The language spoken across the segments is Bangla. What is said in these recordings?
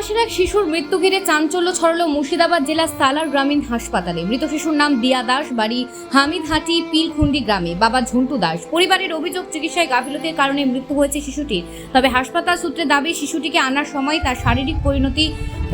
মাসের এক শিশুর মৃত্যু ঘিরে চাঞ্চল্য ছড়ালো মুর্শিদাবাদ জেলার সালার গ্রামীণ হাসপাতালে। মৃত শিশুর নাম দিয়া দাস, বাড়ি হামিদহাটি পিলখুন্ডি গ্রামে। বাবা ঝন্টু দাস। পরিবারের অভিযোগ, চিকিৎসায় গাফিলতির কারণে মৃত্যু হয়েছে শিশুটির। তবে হাসপাতাল সূত্রে দাবি, শিশুটিকে আনার সময় তার শারীরিক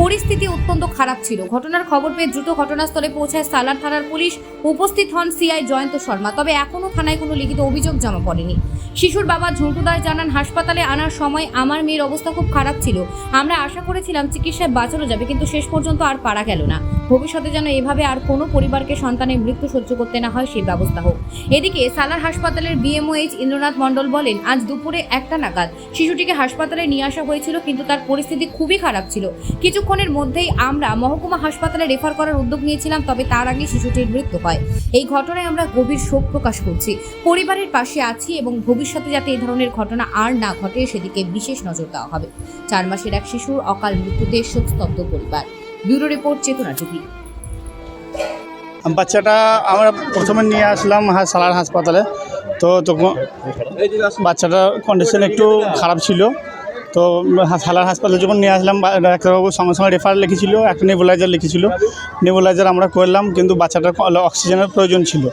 পরিস্থিতি অত্যন্ত খারাপ ছিল। ঘটনার খবর পেয়ে দ্রুত ঘটনাস্থলে পৌঁছায় সালার থানার পুলিশ। উপস্থিত হন সিআই জয়ন্ত শর্মা। তবে এখনও থানায় কোনো লিখিত অভিযোগ জমা পড়েনি। শিশুর বাবা ঝন্টু দাস জানান, হাসপাতালে আনার সময় আমার মেয়ের অবস্থা খুব খারাপ ছিল। আমরা আশা করেছিলাম চিকিৎসায় বাঁচানো যাবে, কিন্তু শেষ পর্যন্ত আর পারা গেল না। ভবিষ্যতে যেন এভাবে আর কোনো পরিবারকে সন্তানের মৃত্যু সহ্য করতে না হয়, সেই ব্যবস্থা হোক। এদিকে সালার হাসপাতালের বিএমওএইচ ইন্দ্রনাথ মণ্ডল বলেন, আজ দুপুরে 1টা নাগাদ শিশুটিকে হাসপাতালে নিয়ে আসা হয়েছিল, কিন্তু তার পরিস্থিতি খুবই খারাপ ছিল। কিছুক্ষণের মধ্যেই আমরা মহকুমা হাসপাতালে রেফার করার উদ্যোগ নিয়েছিলাম, তবে তার আগে শিশুটির মৃত্যু হয়। এই ঘটনায় আমরা গভীর শোক প্রকাশ করছি। পরিবারের পাশে আছি এবং ভবিষ্যতে যাতে এই ধরনের ঘটনা আর না ঘটে সেদিকে বিশেষ নজর দেওয়া হবে। 4 মাসের এক শিশুর অকাল মৃত্যুতে শোকস্তব্ধ পরিবার। ব্যুরো রিপোর্ট, চেতনা টিভি। বাচ্চাটা আমরা প্রথমে নিয়ে আসলাম সালার হাসপাতালে। তো তখন বাচ্চাটার কন্ডিশন একটু খারাপ ছিল। তো সালার হাসপাতালে যখন নিয়ে আসলাম, ডাক্তারবাবু সঙ্গে সঙ্গে রেফার লিখেছিল, একটা নেবুলাইজার লিখেছিল। নেবুলাইজার আমরা করলাম, কিন্তু বাচ্চাটার অক্সিজেনের প্রয়োজন ছিল।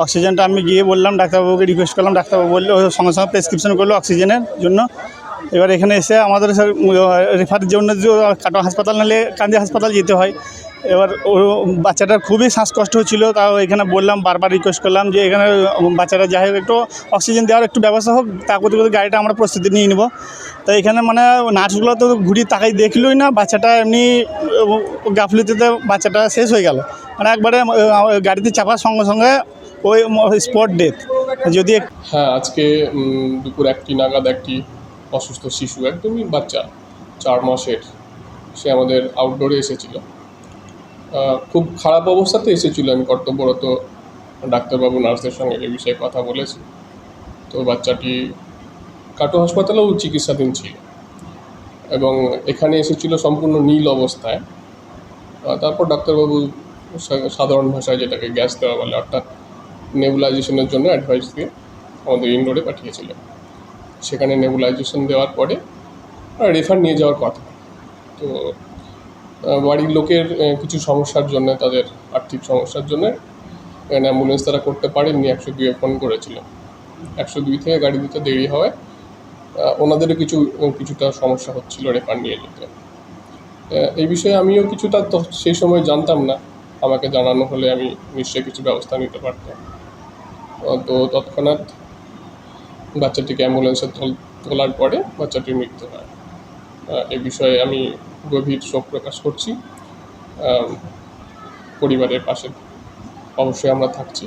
অক্সিজেনটা আমি গিয়ে বললাম, ডাক্তারবাবুকে রিকোয়েস্ট করলাম, ডাক্তারবাবু বললো সঙ্গে সঙ্গে প্রেসক্রিপশন করলো অক্সিজেনের জন্য। এবার এখানে এসে আমাদের রেফারের জন্য কাটো হাসপাতাল নাহলে কান্দি হাসপাতাল যেতে হয়। এবার ও বাচ্চাটার খুবই শ্বাসকষ্ট হচ্ছিলো। তাও এখানে বললাম, বারবার রিকোয়েস্ট করলাম যে এখানে বাচ্চাটা যাই হোক একটু অক্সিজেন দেওয়ার একটু ব্যবস্থা হোক। তা করতে করতে গাড়িটা আমরা প্রস্তুতি নিয়ে নেবো। তো এখানে মানে নার্সগুলো তো ঘুরি তাকাই দেখলোই না, বাচ্চাটা এমনি গাফলিতে বাচ্চাটা শেষ হয়ে গেল। মানে একবারে গাড়িতে চাপার সঙ্গে সঙ্গে ওই স্পট ডেথ। যদি হ্যাঁ, আজকে দুপুর 1টি নাগাদ একটি অসুস্থ শিশু, একদমই বাচ্চা 4 মাসের, সে আমাদের আউটডোরে এসেছিল। খুব খারাপ অবস্থাতে এসেছিল। আমি কর্তব্যরত ডাক্তারবাবু নার্সের সঙ্গে এ বিষয়ে কথা বলেছি। তো বাচ্চাটি কাটো হাসপাতালেও চিকিৎসাধীন ছিল এবং এখানে এসেছিল সম্পূর্ণ নীল অবস্থায়। তারপর ডাক্তারবাবু সাধারণ ভাষায় যেটাকে গ্যাস দেওয়া বলে, অর্থাৎ নেবুলাইজেশনের জন্য অ্যাডভাইস দিয়ে আমাদের ইনডোরে পাঠিয়েছিলেন। সেখানে নেবুলাইজেশন দেওয়ার পরে রেফার নিয়ে যাওয়ার কথা। তো বাড়ির লোকের কিছু সমস্যার জন্য, তাদের আর্থিক সমস্যার জন্য অ্যাম্বুলেন্স তারা করতে পারেননি। 102-এ ফোন করেছিলেন। 102 থেকে গাড়ি দিতে দেরি হওয়ায় ওনাদেরও কিছুটা সমস্যা হচ্ছিল রেফার নিয়ে যেতে। এই বিষয়ে আমিও কিছুটা তো সেই সময় জানতাম না। আমাকে জানানো হলে আমি নিশ্চয়ই কিছু ব্যবস্থা নিতে পারতাম। তো তৎক্ষণাৎ বাচ্চাটিকে অ্যাম্বুলেন্সে তোলার পরে বাচ্চাটির মৃত্যু হয়। এ বিষয়ে আমি গভীর শোক প্রকাশ করছি। পরিবারের পাশে অবশ্যই আমরা থাকছি।